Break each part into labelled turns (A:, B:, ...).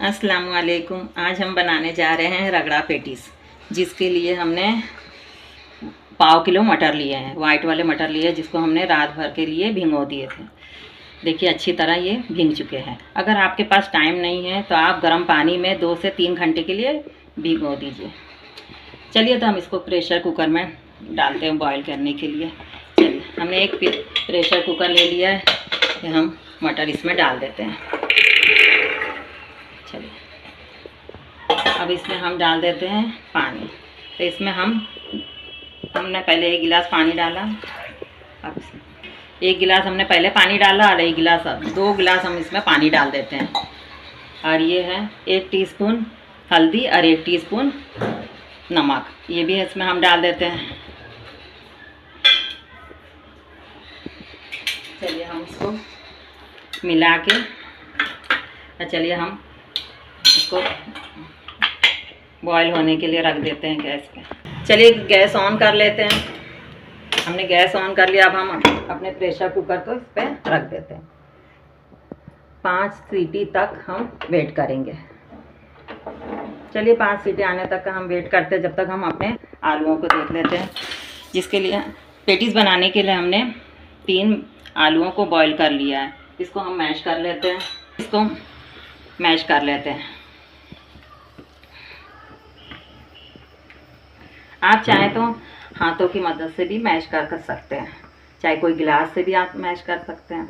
A: अस्सलामुअलैकुम। आज हम बनाने जा रहे हैं रगड़ा पेटीस, जिसके लिए हमने पाव किलो मटर लिए हैं। वाइट वाले मटर लिए, जिसको हमने रात भर के लिए भिगो दिए थे। देखिए अच्छी तरह ये भीग चुके हैं। अगर आपके पास टाइम नहीं है तो आप गर्म पानी में 2 से 3 घंटे के लिए भिगो दीजिए। चलिए तो हम इसको प्रेशर कुकर में डालते हैं बॉईल करने के लिए। चलिए हमने एक प्रेशर कुकर ले लिया है, कि हम मटर इसमें डाल देते हैं। चलिए अब इसमें हम डाल देते हैं पानी। तो इसमें हमने पहले 1 गिलास पानी डाला। अब 1 गिलास हमने पहले पानी डाला और 1 गिलास, 2 गिलास हम इसमें पानी डाल देते हैं। और ये है 1 टीस्पून हल्दी और 1 टीस्पून नमक, ये भी इसमें हम डाल देते हैं। चलिए हम इसको मिला के, चलिए हम इसको बॉईल होने के लिए रख देते हैं गैस पे। चलिए गैस ऑन कर लेते हैं। हमने गैस ऑन कर लिया। अब हम अपने प्रेशर कुकर को इस पर रख देते हैं। 5 सीटी तक हम वेट करेंगे। चलिए 5 सीटी आने तक का हम वेट करते हैं, जब तक हम अपने आलूओं को देख लेते हैं। जिसके लिए पेटीज बनाने के लिए हमने 3 आलूओं को बॉईल कर लिया है। इसको हम मैश कर लेते हैं। इसको मैश कर लेते हैं। आप चाहें तो हाथों की मदद से भी मैश कर सकते हैं, चाहे कोई गिलास से भी आप मैश कर सकते हैं।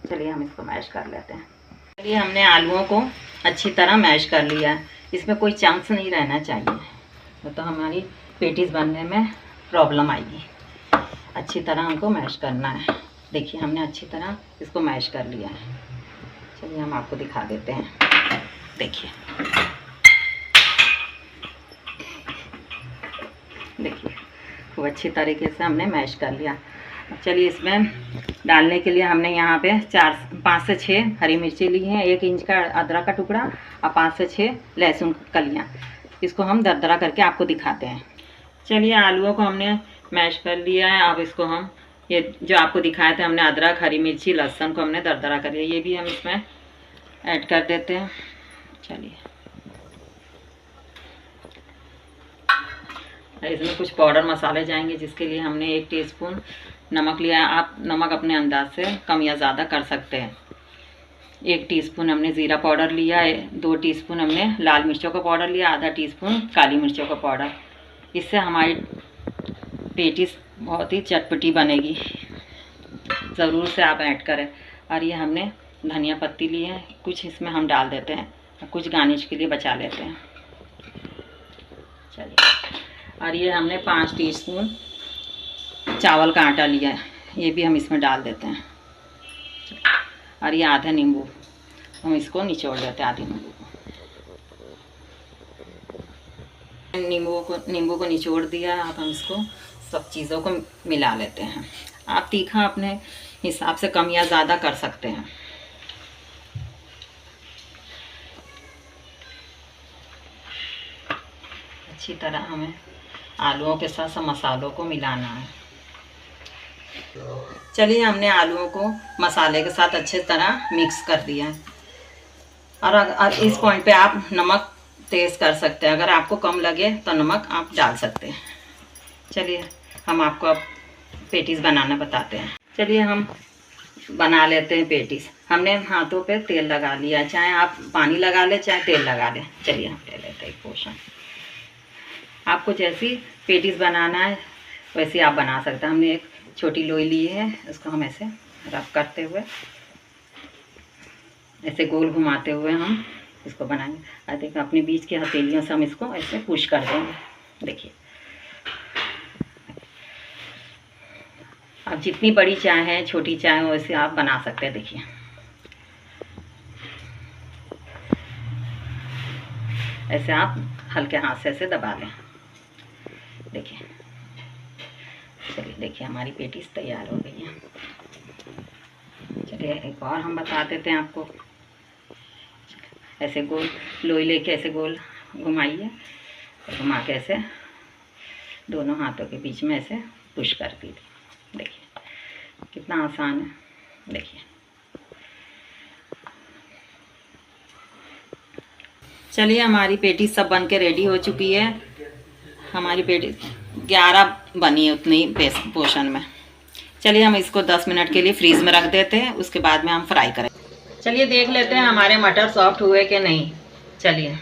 A: चलिए हम इसको मैश कर लेते हैं। चलिए हमने आलूओं को अच्छी तरह मैश कर लिया है। इसमें कोई चांस नहीं रहना चाहिए, तो हमारी पेटीज बनने में प्रॉब्लम आएगी। अच्छी तरह हमको मैश करना है। देखिए हमने अच्छी तरह इसको मैश कर लिया है। चलिए हम आपको दिखा देते हैं। देखिए खूब अच्छी तरीके से हमने मैश कर लिया। चलिए इसमें डालने के लिए हमने यहाँ पे 5 से 6 हरी मिर्ची ली हैं, 1 इंच का अदरक का टुकड़ा और 5 से 6 लहसुन कलियाँ। इसको हम दरदरा करके आपको दिखाते हैं। चलिए आलूओं को हमने मैश कर लिया है। अब इसको हम, ये जो आपको दिखाए थे हमने, अदरक, हरी मिर्ची, लहसुन को हमने दरदरा कर लिया, ये भी हम इसमें ऐड कर देते हैं। चलिए इसमें कुछ पाउडर मसाले जाएंगे, जिसके लिए हमने 1 टीस्पून नमक लिया है। आप नमक अपने अंदाज से कम या ज़्यादा कर सकते हैं। 1 टीस्पून हमने ज़ीरा पाउडर लिया है। 2 टीस्पून हमने लाल मिर्चों का पाउडर लिया, आधा टीस्पून काली मिर्चों का पाउडर। इससे हमारी पेटीज बहुत ही चटपटी बनेगी। ज़रूर से आप ऐड करें। और ये हमने धनिया पत्ती ली है, कुछ इसमें हम डाल देते हैं और कुछ गार्निश के लिए बचा लेते हैं। चलिए और ये हमने 5 टीस्पून चावल का आटा लिया है, ये भी हम इसमें डाल देते हैं। और ये आधा नींबू हम इसको निचोड़ देते हैं, आधे नींबू को निचोड़ दिया। अब हम इसको सब चीज़ों को मिला लेते हैं। आप तीखा अपने हिसाब से कम या ज़्यादा कर सकते हैं। अच्छी तरह हमें आलूओं के साथ सब मसालों को मिलाना है। चलिए हमने आलूओं को मसाले के साथ अच्छी तरह मिक्स कर दिया है। और इस पॉइंट पे आप नमक तेज़ कर सकते हैं। अगर आपको कम लगे तो नमक आप डाल सकते हैं। चलिए हम आपको अब पेटीज बनाना बताते हैं। चलिए हम बना लेते हैं पेटीज। हमने हाथों पे तेल लगा लिया, चाहे आप पानी लगा लें चाहे तेल लगा लें। चलिए हम ले लेते हैं एक पोर्शन। आपको जैसी पेटीज बनाना है वैसे आप बना सकते हैं। हमने एक छोटी लोई ली है, उसको हम ऐसे रब करते हुए, ऐसे गोल घुमाते हुए हम इसको बनाएंगे। और देखिए अपने बीच की हथेलियों से हम इसको ऐसे पुश कर देंगे। देखिए अब जितनी बड़ी चाय है, छोटी चाय है, वैसे आप बना सकते हैं। देखिए ऐसे आप हल्के हाथ से ऐसे दबा लें। देखिए चलिए देखिए हमारी पेटीज तैयार हो गई है। चलिए एक और हम बता देते हैं आपको। ऐसे गोल लोई लेके ऐसे गोल घुमाइए, घुमा के ऐसे दोनों हाथों के बीच में ऐसे पुश कर दीजिए। देखिए कितना आसान है। देखिए चलिए हमारी पेटी सब बन के रेडी हो चुकी है। हमारी पेटी 11 बनी है उतनी पोर्शन में। चलिए हम इसको 10 मिनट के लिए फ्रीज में रख देते हैं, उसके बाद में हम फ्राई करें। चलिए देख लेते हैं हमारे मटर सॉफ्ट हुए कि नहीं। चलिए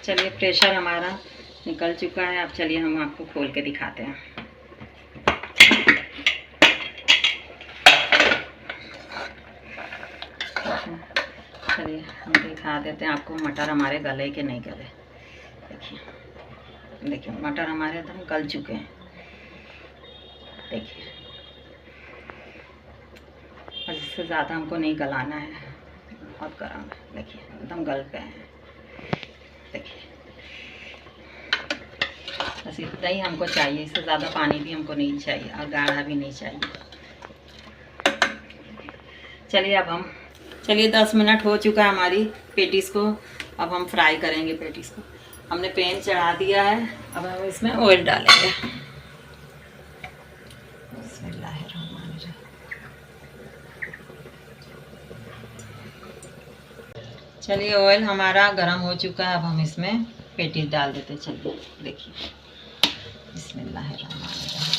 A: चलिए प्रेशर हमारा निकल चुका है। अब चलिए हम आपको खोल के दिखाते हैं। चलिए हम दिखा देते हैं आपको मटर हमारे गले के नहीं गले। देखिए देखिए मटर हमारे एकदम गल चुके हैं। देखिए और इससे ज़्यादा हमको नहीं गलाना है, बहुत गर्म है। देखिए एकदम गल गए हैं। देखिए बस इतना ही हमको चाहिए, इससे ज़्यादा पानी भी हमको नहीं चाहिए और गाढ़ा भी नहीं चाहिए। चलिए अब हम 10 मिनट हो चुका है हमारी पेटीज़ को। अब हम फ्राई करेंगे पेटीज़ को। हमने पैन चढ़ा दिया है, अब हम इसमें ऑयल डालेंगे। बिस्मिल्लाहिर्रहमानिर्रहीम। चलिए ऑयल हमारा गर्म हो चुका है, अब हम इसमें पेटीज डाल देते। चलिए देखिए बिस्मिल्लाहिर्रहमानिर्रहीम।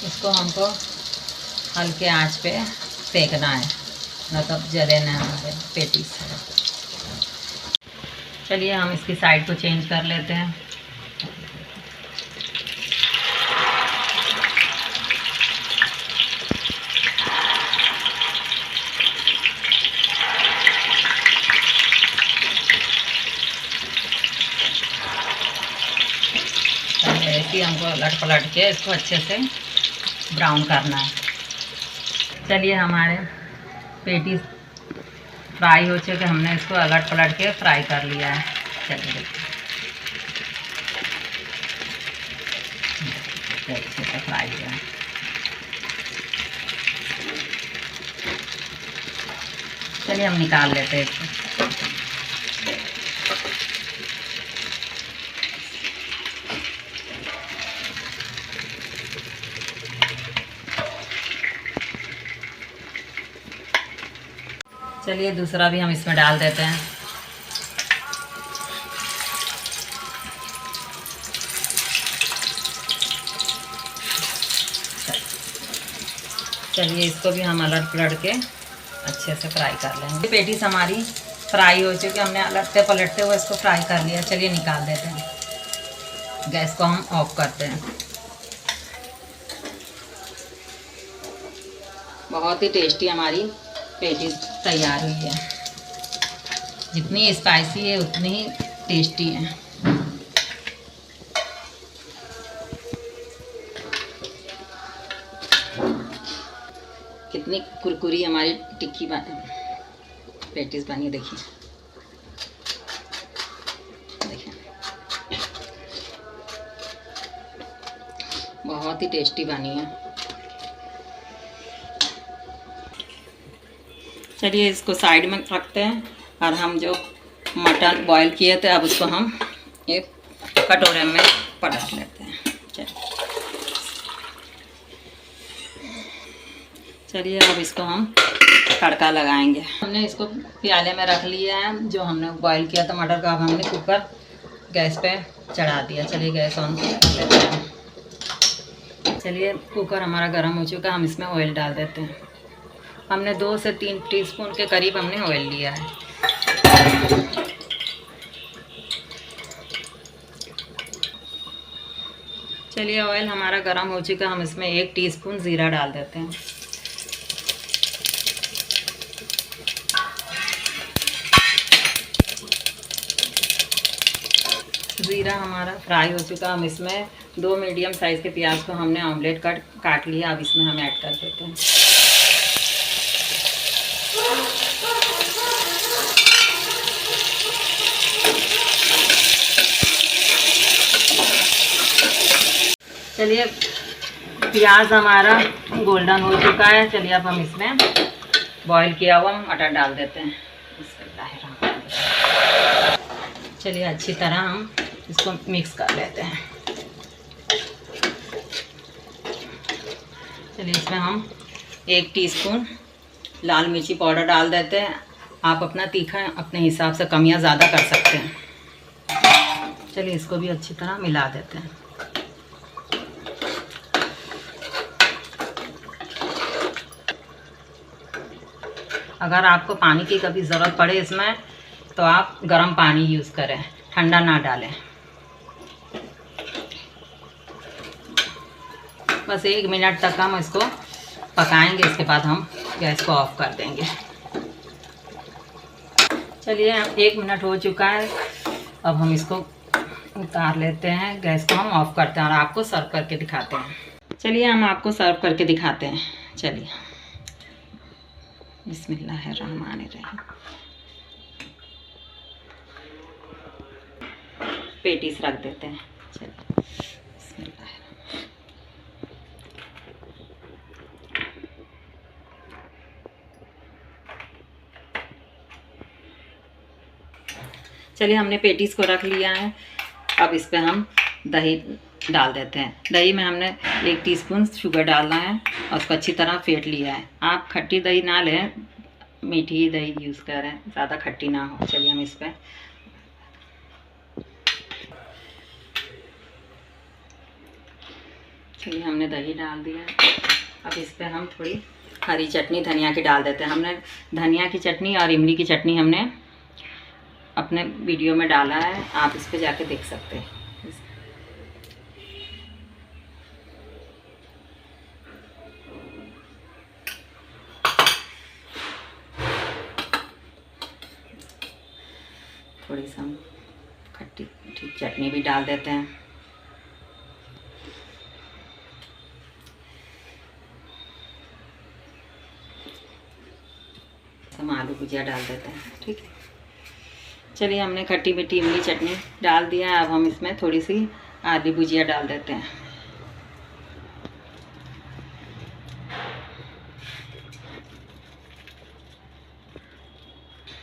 A: इसको हमको हल्के आंच पे सेकना है, मतलब जले ना हमारे पेटीज। चलिए हम इसकी साइड को चेंज कर लेते हैं। ऐसे हमको उलट पलट के इसको अच्छे से ब्राउन करना है। चलिए हमारे पेटीज फ्राई हो चुके, हमने इसको उलट पलट के फ्राई कर लिया है। चलिए देखिए अच्छे से फ्राई किया है। चलिए हम निकाल लेते हैं इसको। चलिए दूसरा भी हम इसमें डाल देते हैं। चलिए इसको भी हम अलट पलट के अच्छे से फ्राई कर लेंगे। पेटीज हमारी फ्राई हो चुकी, हमने अलटते पलटते हुए इसको फ्राई कर लिया। चलिए निकाल देते हैं। गैस को हम ऑफ करते हैं। बहुत ही टेस्टी हमारी पेटीज तैयार हुई है। जितनी स्पाइसी है उतनी ही टेस्टी है। कितनी कुरकुरी हमारी टिक्की पेटीज बनी, देखिए देखिए बहुत ही टेस्टी बनी है। चलिए इसको साइड में रखते हैं और हम जो मटन बॉईल किए थे अब उसको हम एक कटोरे में पलट लेते हैं। चलिए अब इसको हम तड़का लगाएंगे। हमने इसको प्याले में रख लिया है जो हमने बॉईल किया था मटर का। अब हमने कुकर गैस पे चढ़ा दिया। चलिए गैस ऑन कर लेते हैं। चलिए कुकर हमारा गर्म हो चुका है, हम इसमें ऑयल डाल देते हैं। हमने 2 से 3 टीस्पून के करीब हमने ऑयल लिया है। चलिए ऑयल हमारा गर्म हो चुका, हम इसमें 1 टीस्पून ज़ीरा डाल देते हैं। ज़ीरा हमारा फ्राई हो चुका, हम इसमें 2 मीडियम साइज़ के प्याज को हमने ऑमलेट काट लिया। अब इसमें हम ऐड कर देते हैं। चलिए प्याज हमारा गोल्डन हो चुका है। चलिए अब हम इसमें बॉईल किया हुआ मटर डाल देते हैं। चलिए अच्छी तरह हम इसको मिक्स कर लेते हैं। चलिए इसमें हम 1 टीस्पून लाल मिर्ची पाउडर डाल देते हैं। आप अपना तीखा अपने हिसाब से कम या ज़्यादा कर सकते हैं। चलिए इसको भी अच्छी तरह मिला देते हैं। अगर आपको पानी की कभी ज़रूरत पड़े इसमें तो आप गर्म पानी यूज़ करें, ठंडा ना डालें। बस 1 मिनट तक हम इसको पकाएंगे, इसके बाद हम गैस को ऑफ कर देंगे। चलिए 1 मिनट हो चुका है। अब हम इसको उतार लेते हैं, गैस को हम ऑफ करते हैं और आपको सर्व करके दिखाते हैं। चलिए हम आपको सर्व करके दिखाते हैं। चलिए बिस्मिल्लाहिर्रहमानिर्रहीम। पेटीज रख देते हैं। चलिए बिस्मिल्लाह। चलिए हमने पेटीज को रख लिया है। अब इस पर हम दही डाल देते हैं। दही में हमने 1 टीस्पून शुगर डालना है और उसको अच्छी तरह फेंट लिया है। आप खट्टी दही ना लें, मीठी दही यूज़ करें, ज़्यादा खट्टी ना हो। चलिए हम इस पर चलिए हमने दही डाल दिया। अब इस पर हम थोड़ी हरी चटनी धनिया की डाल देते हैं। हमने धनिया की चटनी और इमली की चटनी हमने अपने वीडियो में डाला है, आप इस पर जाके देख सकते हैं। थोड़ी सी हम खट्टी चटनी भी डाल देते हैं। हम आलू भुजिया डाल देते हैं। ठीक है, चलिए हमने खट्टी मीठी इमली चटनी डाल दिया है। अब हम इसमें थोड़ी सी आलू भुजिया डाल देते हैं।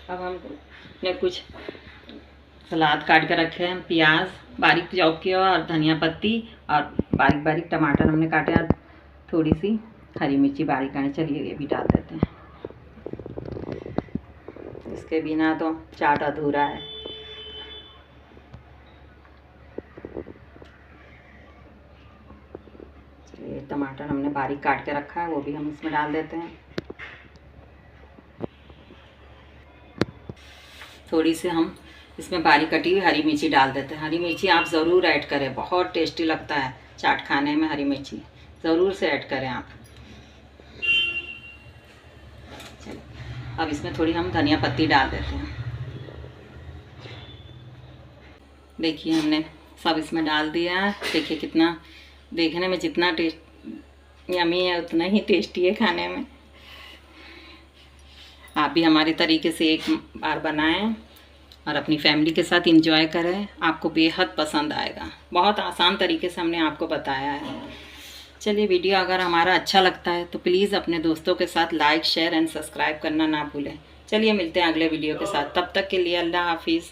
A: अब हमने कुछ सलाद काट कर रखे हैं, प्याज बारीक चॉप किया और धनिया पत्ती और बारीक बारीक टमाटर हमने काटे और थोड़ी सी हरी मिर्ची बारीक काटे। चलिए ये भी डाल देते हैं, इसके बिना तो चाट अधूरा है। चलिए टमाटर हमने बारीक काट के रखा है, वो भी हम इसमें डाल देते हैं। थोड़ी सी हम इसमें बारीक कटी हुई हरी मिर्ची डाल देते हैं। हरी मिर्ची आप ज़रूर ऐड करें, बहुत टेस्टी लगता है चाट खाने में। हरी मिर्ची ज़रूर से ऐड करें आप। चलिए अब इसमें थोड़ी हम धनिया पत्ती डाल देते हैं। देखिए हमने सब इसमें डाल दिया है। देखिए कितना देखने में जितना टेस्ट यमी है उतना ही टेस्टी है खाने में। आप भी हमारे तरीके से एक बार बनाएं और अपनी फैमिली के साथ एंजॉय करें, आपको बेहद पसंद आएगा। बहुत आसान तरीके से हमने आपको बताया है। चलिए वीडियो अगर हमारा अच्छा लगता है तो प्लीज़ अपने दोस्तों के साथ लाइक शेयर एंड सब्सक्राइब करना ना भूलें। चलिए मिलते हैं अगले वीडियो के साथ, तब तक के लिए अल्लाह हाफिज़।